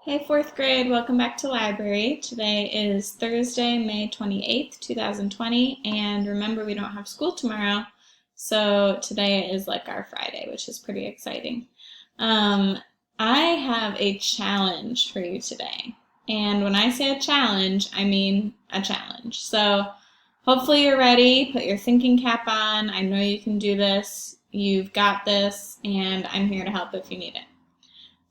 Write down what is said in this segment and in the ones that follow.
Hey, fourth grade, welcome back to library. Today is Thursday, May 28th, 2020, and remember we don't have school tomorrow, so today is like our Friday, which is pretty exciting. I have a challenge for you today, and when I say a challenge, I mean a challenge. So hopefully you're ready, put your thinking cap on. I know you can do this, you've got this, and I'm here to help if you need it.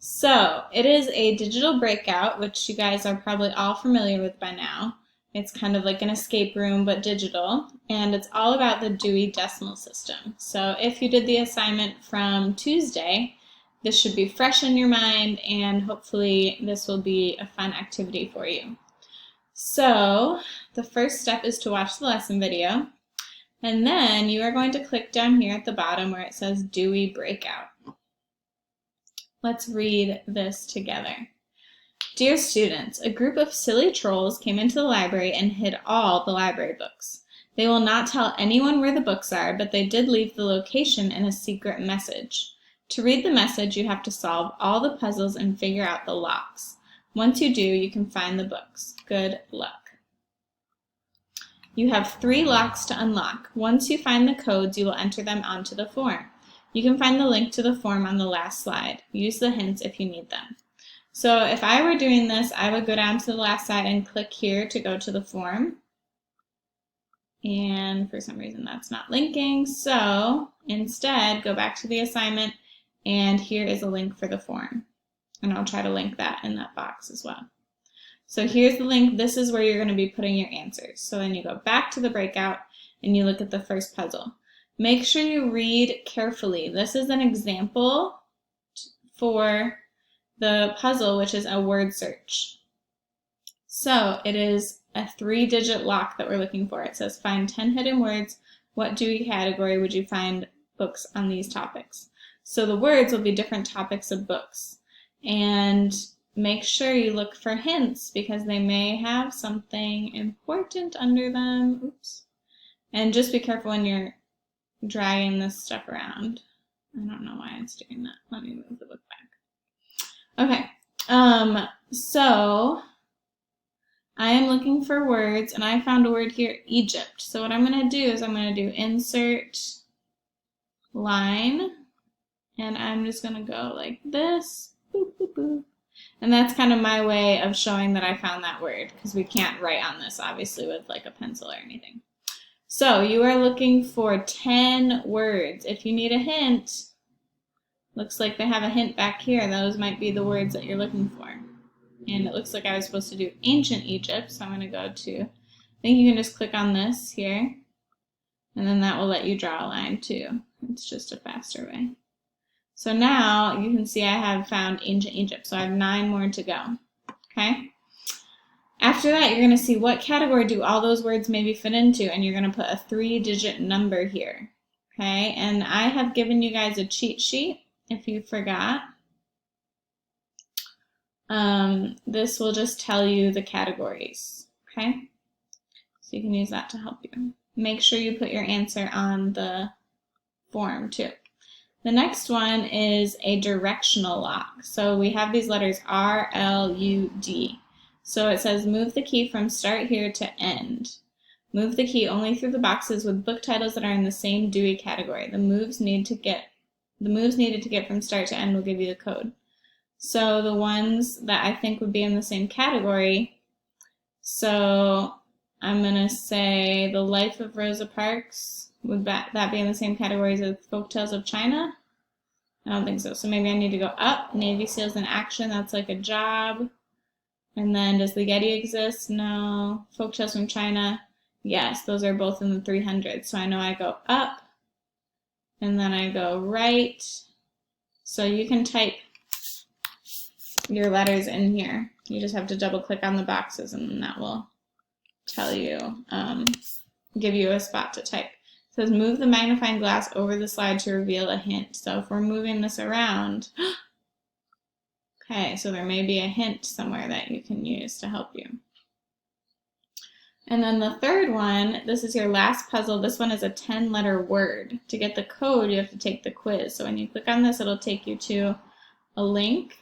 So it is a digital breakout, which you guys are probably all familiar with by now. It's kind of like an escape room, but digital, and it's all about the Dewey Decimal System. So if you did the assignment from Tuesday, this should be fresh in your mind, and hopefully this will be a fun activity for you. So the first step is to watch the lesson video, and then you are going to click down here at the bottom where it says Dewey Breakout. Let's read this together. Dear students, a group of silly trolls came into the library and hid all the library books. They will not tell anyone where the books are, but they did leave the location in a secret message. To read the message, you have to solve all the puzzles and figure out the locks. Once you do, you can find the books. Good luck. You have 3 locks to unlock. Once you find the codes, you will enter them onto the form. You can find the link to the form on the last slide. Use the hints if you need them. So if I were doing this, I would go down to the last slide and click here to go to the form. And for some reason that's not linking, so instead go back to the assignment, and here is a link for the form. And I'll try to link that in that box as well. So here's the link. This is where you're going to be putting your answers. So then you go back to the breakout and you look at the first puzzle. Make sure you read carefully. This is an example for the puzzle, which is a word search. So it is a 3-digit lock that we're looking for. It says find 10 hidden words. What Dewey category would you find books on these topics? So the words will be different topics of books. And make sure you look for hints because they may have something important under them. Oops. And just be careful when you're dragging this stuff around. I don't know why it's doing that. Let me move the book back. Okay, so I am looking for words, and I found a word here, Egypt. So what I'm going to do is I'm going to do insert line, and I'm just going to go like this, boop, boop, boop. And that's kind of my way of showing that I found that word, because we can't write on this, obviously, with like a pencil or anything. So you are looking for 10 words. If you need a hint, looks like they have a hint back here. Those might be the words that you're looking for. And it looks like I was supposed to do ancient Egypt, so I'm going to go to, I think you can just click on this here, and then that will let you draw a line too. It's just a faster way. So now you can see I have found ancient Egypt, so I have 9 more to go. Okay? After that, you're going to see what category do all those words maybe fit into, and you're going to put a 3-digit number here. Okay, and I have given you guys a cheat sheet if you forgot. This will just tell you the categories. Okay, so you can use that to help you. Make sure you put your answer on the form too. The next one is a directional lock. So we have these letters R, L, U, D. So it says move the key from start here to end. Move the key only through the boxes with book titles that are in the same Dewey category. The moves needed to get from start to end will give you the code. So the ones that I think would be in the same category, so I'm going to say The Life of Rosa Parks. Would that be in the same category as Folktales of China? I don't think so. So maybe I need to go up. Navy SEALs in Action, that's like a job. And then does the Getty exist? No. Folktales from China? Yes, those are both in the 300s. So I know I go up and then I go right. So you can type your letters in here. You just have to double click on the boxes and then that will tell you, give you a spot to type. It says move the magnifying glass over the slide to reveal a hint. So if we're moving this around, okay, so there may be a hint somewhere that you can use to help you. And then the third one, this is your last puzzle. This one is a 10-letter word. To get the code, you have to take the quiz. So when you click on this, it'll take you to a link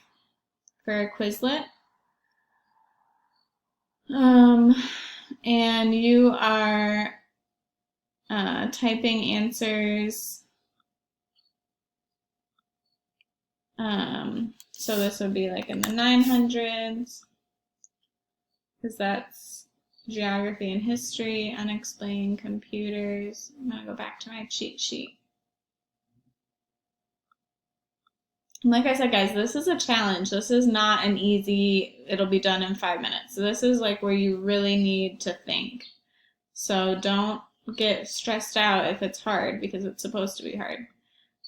for a Quizlet. And you are typing answers. So this would be like in the 900s, because that's geography and history, unexplained computers. I'm going to go back to my cheat sheet. And like I said, guys, this is a challenge. This is not an easy, it'll be done in 5 minutes. So this is like where you really need to think. So don't get stressed out if it's hard, because it's supposed to be hard.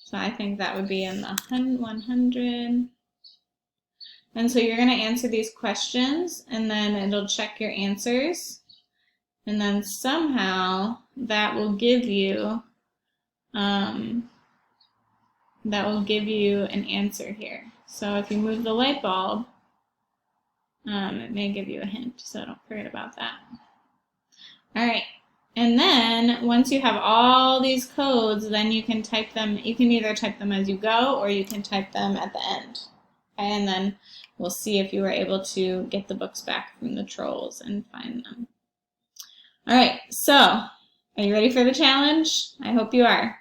So I think that would be in the 100. And so you're going to answer these questions, and then it'll check your answers. And then somehow that will give you an answer here. So if you move the light bulb, it may give you a hint, so don't forget about that. All right. And then once you have all these codes, then you can type them. You can either type them as you go, or you can type them at the end. Okay, and then we'll see if you were able to get the books back from the trolls and find them. All right, so are you ready for the challenge? I hope you are.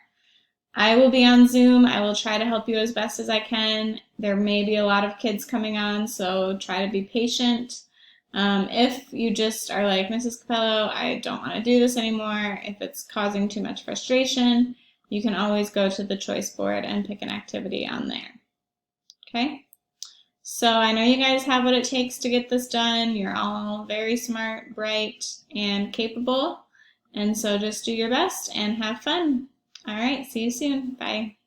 I will be on Zoom. I will try to help you as best as I can. There may be a lot of kids coming on, so try to be patient. If you just are like, Mrs. Capello, I don't want to do this anymore, if it's causing too much frustration, you can always go to the choice board and pick an activity on there. Okay? So I know you guys have what it takes to get this done. You're all very smart, bright, and capable. And so just do your best and have fun. All right, see you soon. Bye.